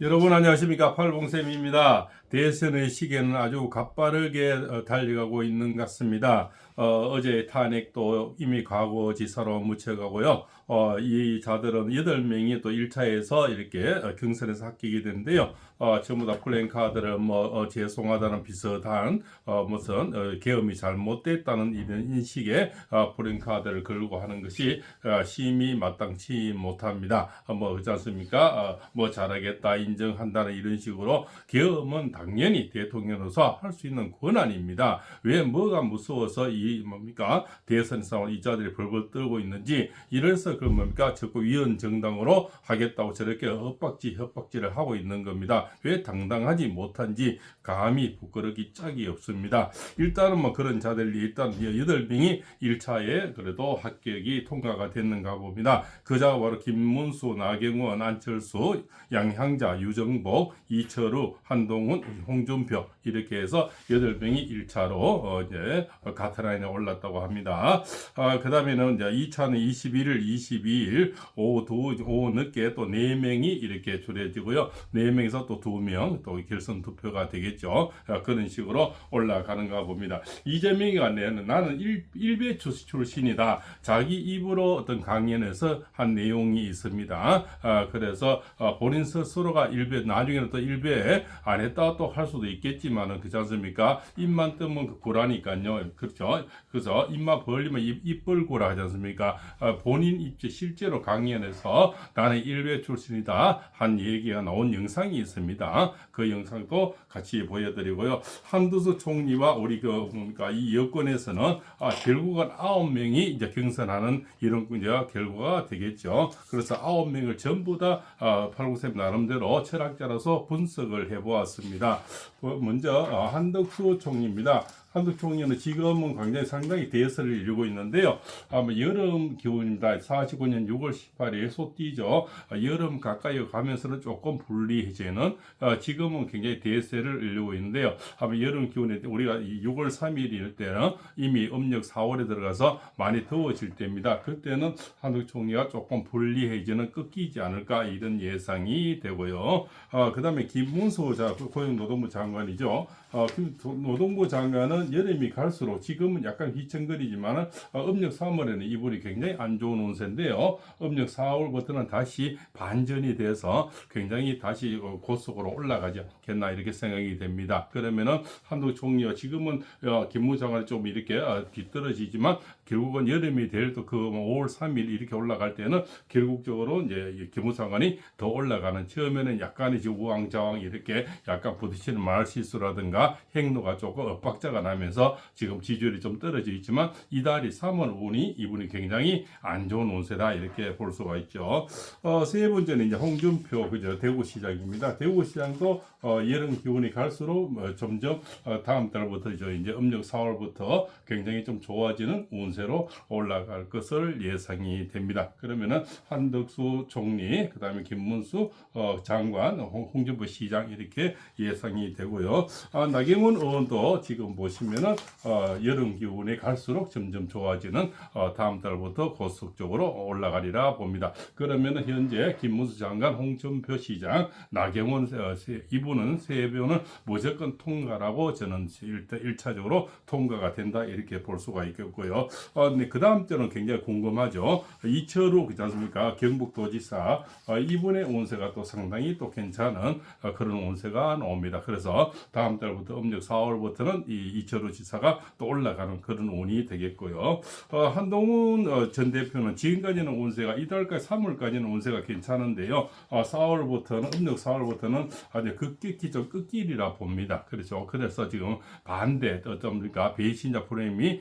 여러분 안녕하십니까, 팔봉쌤입니다. 대선의 시계는 아주 가빠르게 달려가고 있는 것 같습니다. 어제 탄핵도 이미 과거지사로 묻혀가고요. 이 자들은 8명이 또 1차에서 이렇게 경선에서 합격이 됐는데요. 전부 다 플랜카드를 죄송하다는 비슷한 무슨 계엄이 잘못됐다는 이런 인식의 플랜카드를 걸고 하는 것이 심히 마땅치 못합니다. 그렇지 않습니까? 잘하겠다 인정한다는 이런 식으로 계엄은 당연히 대통령으로서 할 수 있는 권한입니다. 왜 뭐가 무서워서 이 뭡니까 대선 싸움 이 자들이 벌벌 떨고 있는지, 이래서 그 뭡니까 자꾸 위헌 정당으로 하겠다고 저렇게 협박질을 하고 있는 겁니다. 왜 당당하지 못한지 감히 부끄러기 짝이 없습니다. 일단은 그런 자들이 일단 8명이 1차에 그래도 합격이 통과가 됐는가 봅니다. 그자가 바로 김문수, 나경원, 안철수, 양향자, 유정복, 이철우, 한동훈, 홍준표 이렇게 해서 8명이 1차로 이제 같은 라인에 올랐다고 합니다. 그 다음에는 이제 2차는 21일, 22일 오후 늦게 또 4명이 이렇게 줄여지고요. 4명에서 또 2명 또 결선 투표가 되겠죠. 그런 식으로 올라가는가 봅니다. 이재명이가 나는 일베 출신이다. 자기 입으로 어떤 강연에서 한 내용이 있습니다. 그래서 본인 스스로가 일베, 나중에는 또 일베 안 했다 또 할 수도 있겠지만은, 그렇지 않습니까? 입만 뜨면 고라니까요. 그렇죠. 그래서 입만 벌리면 입 벌고라 하지 않습니까? 본인 입지 실제로 강연에서 나는 일베 출신이다 한 얘기가 나온 영상이 있습니다. 그 영상도 같이 보여드리고요. 한두수 총리와 우리 이 여권에서는 결국은 9명이 이제 경선하는 이런 이제 결과가 되겠죠. 그래서 9명을 전부 다 팔국쌤 나름대로 철학자로서 분석을 해보았습니다. 먼저 한덕수 총리입니다. 한덕수 총리는 지금은 굉장히 상당히 대세를 이루고 있는데요. 여름 기온입니다. 49년 6월 18일 소띠죠. 여름 가까이 가면서는 조금 불리해지는 지금은 굉장히 대세를 이루고 있는데요. 여름 기온에 우리가 6월 3일일 때는 이미 음력 4월에 들어가서 많이 더워질 때입니다. 그때는 한덕수 총리가 조금 불리해지는 꺾이지 않을까 이런 예상이 되고요. 그 다음에 김문수 고용노동부 장관이죠. 노동부 장관은 여름이 갈수록 지금은 약간 휘청거리지만 음력 3월에는 이분이 굉장히 안 좋은 운세인데요. 음력 4월부터는 다시 반전이 돼서 굉장히 다시 고속으로 올라가지 않겠나 이렇게 생각이 됩니다. 그러면은 한국 총리와 지금은 김무 장관이 좀 이렇게 뒤떨어지지만 결국은 여름이 될 또 그 5월 3일 이렇게 올라갈 때는 결국적으로 이제 김무 장관이 더 올라가는, 처음에는 약간의 우왕좌왕 이렇게 약간 부딪히는 말 실수라든가 행로가 조금 엇박자가 나면서 지금 지지율이 좀 떨어져 있지만 이달이 3월 운이 이분이 굉장히 안 좋은 운세다 이렇게 볼 수가 있죠. 세 번째는 이제 홍준표 그죠 대구시장입니다. 대구시장도 여름 기온이 갈수록 점점 다음 달부터 이제 음력 4월부터 굉장히 좀 좋아지는 운세로 올라갈 것을 예상이 됩니다. 그러면은 한덕수 총리, 그 다음에 김문수 장관, 홍준표 시장 이렇게 예상이 되고요. 나경원 의원도 지금 보시면은 여름 기온이 갈수록 점점 좋아지는 다음 달부터 고속적으로 올라가리라 봅니다. 그러면은 현재 김문수 장관, 홍준표 시장, 나경원 이분은 세 분은 무조건 통과라고 저는 1차적으로 통과가 된다 이렇게 볼 수가 있겠고요. 그 다음 때는 굉장히 궁금하죠. 이철우 그렇지 않습니까? 경북도지사 이분의 운세가 또 상당히 또 괜찮은 그런 운세가 나옵니다. 그래서 다음 달부터 음력 4월부터는 이 이철우 지사가 또 올라가는 그런 운이 되겠고요. 한동훈 전 대표는 지금까지는 운세가 이달까지 3월까지는 운세가 괜찮은데요. 4월부터는 음력 4월부터는 아주 급격히 좀 끝길이라 봅니다. 그렇죠. 그래서 지금 반대 어떻습니까? 배신자 프레임이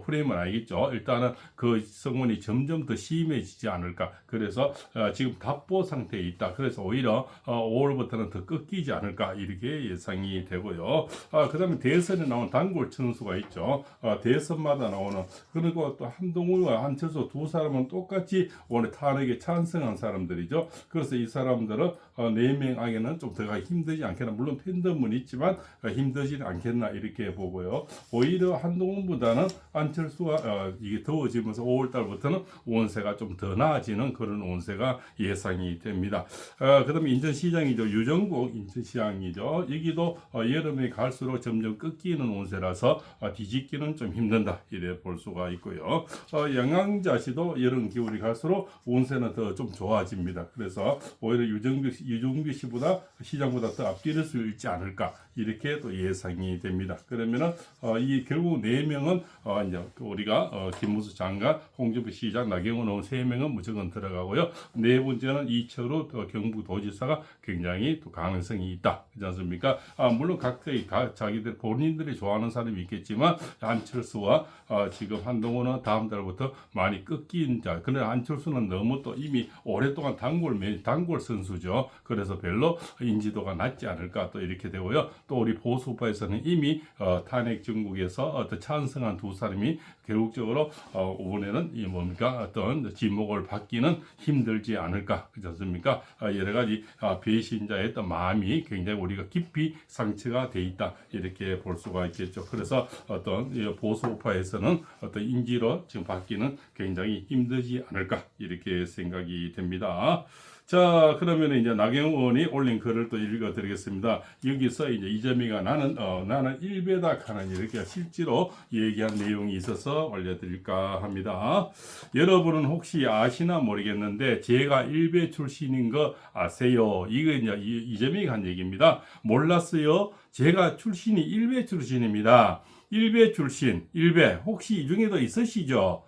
프레임은 아니겠죠. 일단은 그 성운이 점점 더 심해지지 않을까. 그래서 지금 답보 상태에 있다. 그래서 오히려 5월부터는 더 꺾이지 않을까 이렇게 예상이 되고요. 그 다음에 대선에 나온 단골 천수가 있죠. 대선마다 나오는. 그리고 또 한동훈과 한철수 두 사람은 똑같이 오늘 탄핵에 찬성한 사람들이죠. 그래서 이 사람들은 4명 안에는 좀 더 힘들지 않겠나. 물론 팬덤은 있지만 힘들지 않겠나 이렇게 보고요. 오히려 한동훈보다는 안철수가 이게 더워지면서 5월달부터는 운세가 좀 더 나아지는 그런 운세가 예상이 됩니다. 그 다음에 인천시장이죠. 유정국 인천시장이죠. 여기도 여름에 갈수록 점점 꺾이는 운세라서 뒤집기는 좀 힘든다 이래 볼 수가 있고요. 영양자시도 여름 겨울이 갈수록 운세는 더 좀 좋아집니다. 그래서 오히려 유정규 씨보다 시장보다 더 앞뒤를 수 있지 않을까 이렇게 또 예상이 됩니다. 그러면은 이 결국 4명은 이제 우리가 김무수 장관, 홍준표 시장, 나경원 의원 3명은 무조건 들어가고요. 네 번째는 이철우 경북도지사가 굉장히 또 가능성이 있다. 그렇지 않습니까? 물론 각자의 자기들 본인들이 좋아하는 사람이 있겠지만 안철수와 지금 한동훈은 다음 달부터 많이 꺾인 자. 그런데 안철수는 너무 또 이미 오랫동안 단골 선수죠. 그래서 별로 인지도가 낮지 않을까 또 이렇게 되고요. 또 우리 보수파에서는 이미 탄핵 정국에서 어떤 찬성한 두 사람이 결국적으로 이번에는 이 뭡니까 어떤 지목을 받기는 힘들지 않을까 그렇지 않습니까? 여러 가지 배신자의 어떤 마음이 굉장히 우리가 깊이 상처가 돼 있다 이렇게 볼 수가 있겠죠. 그래서 어떤 보수파에서는 어떤 인지로 지금 받기는 굉장히 힘들지 않을까 이렇게 생각이 됩니다. 자, 그러면 이제 나경원 의원이 올린 글을 또 읽어드리겠습니다. 여기서 이제 이재명이가 나는 일배다 하는 이렇게 실제로 얘기한 내용이 있어서 올려드릴까 합니다. 여러분은 혹시 아시나 모르겠는데 제가 일배 출신인 거 아세요? 이거 이제 이재명이 한 얘기입니다. 몰랐어요? 제가 출신이 일배 출신입니다. 일배 출신, 일배 혹시 이 중에도 있으시죠?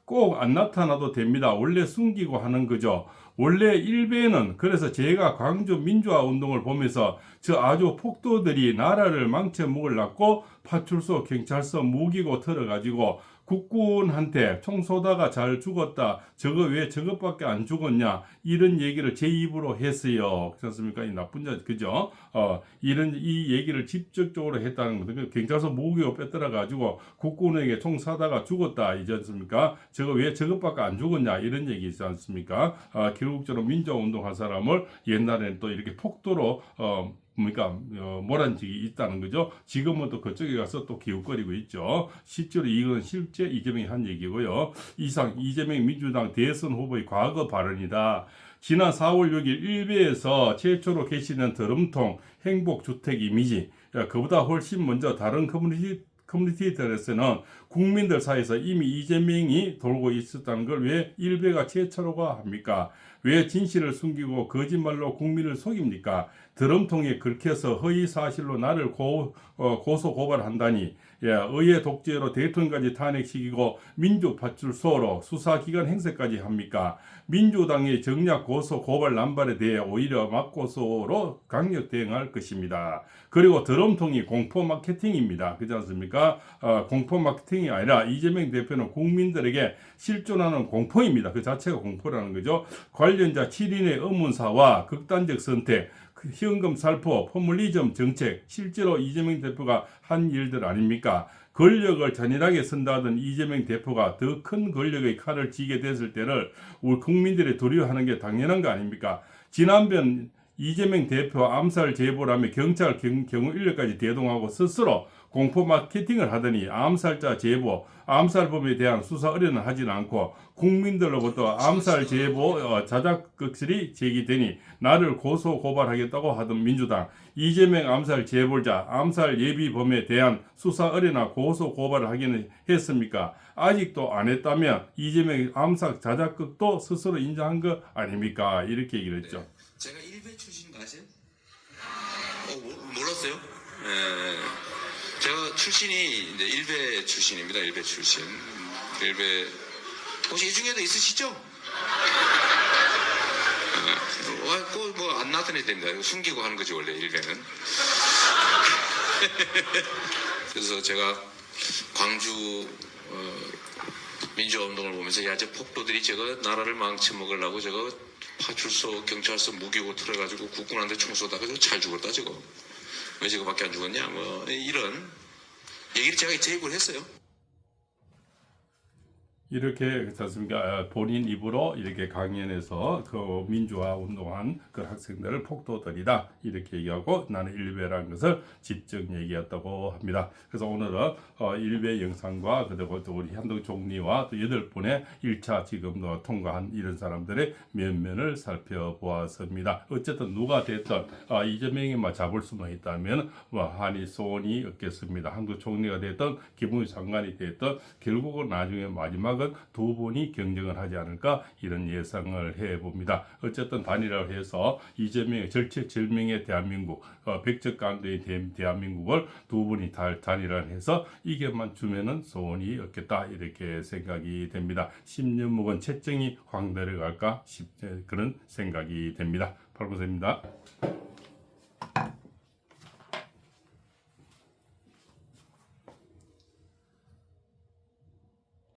꼭 안 나타나도 됩니다. 원래 숨기고 하는 거죠. 원래 일베는 그래서 제가 광주 민주화 운동을 보면서 저 아주 폭도들이 나라를 망쳐먹으려고 파출소 경찰서 무기고 들어가지고 국군한테 총 쏘다가 잘 죽었다. 저거 왜 저것밖에 안 죽었냐. 이런 얘기를 제 입으로 했어요. 그렇습니까? 이 나쁜 자, 그죠? 이 얘기를 직접적으로 했다는 거죠. 경찰서 무기고 빼들어가지고 국군에게 총 쏘다가 죽었다. 이지 않습니까? 저거 왜 저것밖에 안 죽었냐. 이런 얘기 있지 않습니까? 결국적으로 민주화 운동한 사람을 옛날에는 또 이렇게 폭도로, 몰아치기 있다는 거죠. 지금은 또 그쪽에 가서 또 기웃거리고 있죠. 실제로 이건 실제 이재명이 한 얘기고요. 이상 이재명 민주당 대선 후보의 과거 발언이다. 지난 4월 6일 일베에서 최초로 게시된 드럼통 행복주택 이미지, 그보다 훨씬 먼저 다른 커뮤니티들에서는 국민들 사이에서 이미 이재명이 돌고 있었다는 걸 왜 일베가 최초로가 합니까? 왜 진실을 숨기고 거짓말로 국민을 속입니까? 드럼통에 긁혀서 허위 사실로 나를 고소 고발한다니, 의회 독재로 대통령까지 탄핵시키고 민주파출소로 수사기관 행세까지 합니까? 민주당의 정략 고소 고발 남발에 대해 오히려 맞고소로 강력 대응할 것입니다. 그리고 드럼통이 공포 마케팅입니다. 그렇지 않습니까? 공포 마케팅이 아니라 이재명 대표는 국민들에게 실존하는 공포입니다. 그 자체가 공포라는 거죠. 관련자 7인의 의문사와 극단적 선택, 현금 살포, 포퓰리즘 정책, 실제로 이재명 대표가 한 일들 아닙니까? 권력을 잔인하게 쓴다던 이재명 대표가 더 큰 권력의 칼을 쥐게 됐을 때를 우리 국민들이 두려워하는 게 당연한 거 아닙니까? 지난번 이재명 대표 암살 제보라며 경찰 경우 인력까지 대동하고 스스로 공포 마케팅을 하더니 암살자 제보, 암살범에 대한 수사 의뢰는 하진 않고 국민들로부터 암살 제보 자작극설이 제기되니 나를 고소 고발하겠다고 하던 민주당, 이재명 암살 제보자, 암살 예비범에 대한 수사 의뢰나 고소 고발을 하기는 했습니까? 아직도 안 했다면 이재명 암살 자작극도 스스로 인정한 거 아닙니까? 이렇게 얘기를 했죠. 네. 제가 일베 출신 거 아세요? 몰랐어요? 제가 출신이 이제 일베 출신입니다. 일베 출신. 일베 혹시 이 중에도 있으시죠? 꼭 뭐 안 나타내야 됩니다. 숨기고 하는 거지 원래 일베는. 그래서 제가 광주 민주화 운동을 보면서 야, 저 폭도들이 저거 나라를 망쳐먹으려고 저거 파출소 경찰서 무기고 틀어가지고 국군한테 총 쏘다가 저거 잘 죽었다 저거. 왜 저거밖에 안 죽었냐 뭐 이런 얘기를 제가 제입을 했어요. 이렇게 그렇지 않습니까? 본인 입으로 이렇게 강연에서 그 민주화 운동한 그 학생들을 폭도들이다 이렇게 얘기하고 나는 일베라는 것을 지적 얘기했다고 합니다. 그래서 오늘은 일베 영상과 그리고 또 우리 한동 총리와 또 8분의 1차 지금 통과한 이런 사람들의 면면을 살펴보았습니다. 어쨌든 누가 됐든 이재명이만 잡을 수만 있다면 한이 소원이 없겠습니다. 한국 총리가 됐든 기무사 장관이 됐든 결국은 나중에 마지막은 두 분이 경쟁을 하지 않을까 이런 예상을 해봅니다. 어쨌든 단일화를 해서 이재명의 절체절명의 대한민국, 백척간도의 대한민국을 두 분이 단일화를 해서 이게만 주면은 소원이 없겠다 이렇게 생각이 됩니다. 10년 묵은 채증이 황달에 갈까 그런 생각이 됩니다. 팔봉세입니다.